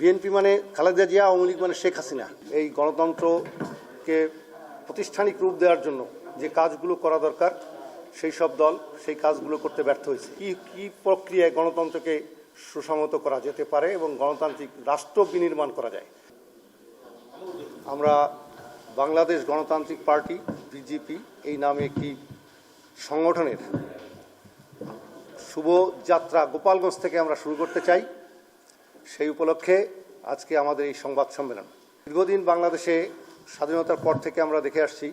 BNP মানে খালেদা জিয়া, আওয়ামী লীগ মানে শেখ হাসিনা। এই গণতন্ত্রকে প্রাতিষ্ঠানিক রূপ দেওয়ার জন্য যে কাজগুলো করা দরকার সেই সব দল সেই কাজগুলো করতে ব্যর্থ হয়েছে। কি প্রক্রিয়ায় গণতন্ত্রকে সুসংহত করা যেতে পারে এবং গণতান্ত্রিক রাষ্ট্র বিনির্মাণ করা যায়। আমরা বাংলাদেশ গণতান্ত্রিক পার্টি বিজেপি এই নামে একটি সংগঠনের শুভ যাত্রা গোপালগঞ্জ থেকে আমরা শুরু করতে চাই। সেই উপলক্ষে আজকে আমাদের এই সংবাদ সম্মেলন। দীর্ঘদিন বাংলাদেশে স্বাধীনতার পর থেকে আমরা দেখে আসছি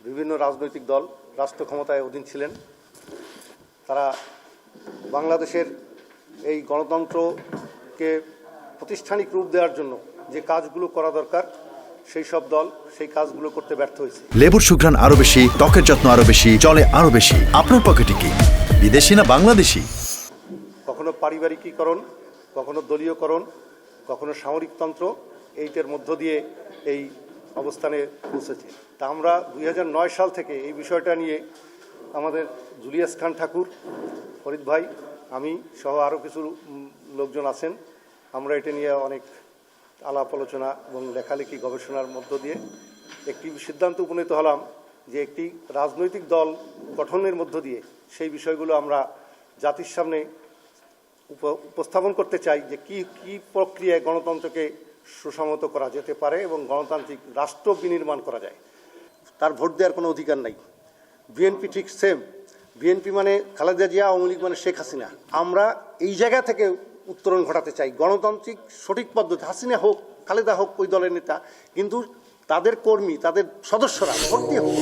বিভিন্ন রাজনৈতিক দল রাষ্ট্র ক্ষমতায় অধীন ছিলেন। তারা বাংলাদেশের এই গণতন্ত্রকে প্রাতিষ্ঠানিক রূপ দেওয়ার জন্য যে কাজগুলো করা দরকার সেই সব দল সেই কাজগুলো করতে ব্যর্থ হয়েছে। লেবুর সুঘ্রাণ আরো বেশি, ত্বকের যত্ন আরো বেশি, চলে আরো বেশি। আপনার পকেটে কি বিদেশি না বাংলাদেশি? কখনো পারিবারিকীকরণ, কখনো দলীয়করণ, কখনো সামরিকতন্ত্র, এইটার মধ্য দিয়ে এই অবস্থানে পৌঁছেছে। তা আমরা 2009 সাল থেকে এই বিষয়টা নিয়ে আমাদের জুলিয়াস খান ঠাকুর, ফরিদ ভাই, আমি সহ আরও কিছু লোকজন আছেন, আমরা এটা নিয়ে অনেক আলাপ আলোচনা এবং লেখালেখি গবেষণার মধ্য দিয়ে একটি সিদ্ধান্ত উপনীত হলাম যে একটি রাজনৈতিক দল গঠনের মধ্য দিয়ে সেই বিষয়গুলো আমরা জাতির সামনে উপস্থাপন করতে চাই যে কি প্রক্রিয়ায় গণতন্ত্রকে সুসংহত করা যেতে পারে এবং গণতান্ত্রিক রাষ্ট্র বিনির্মাণ করা যায়। তার ভোট দেওয়ার কোনো অধিকার নাই। বিএনপি ঠিক সেম। বিএনপি মানে খালেদা জিয়া, আওয়ামী লীগ মানে শেখ হাসিনা। আমরা এই জায়গা থেকে উত্তরণ ঘটাতে চাই। গণতান্ত্রিক সঠিক পদ্ধতি, হাসিনা হোক খালেদা হোক ওই দলের নেতা, কিন্তু তাদের কর্মী তাদের সদস্যরা ভোট দিয়ে হোক।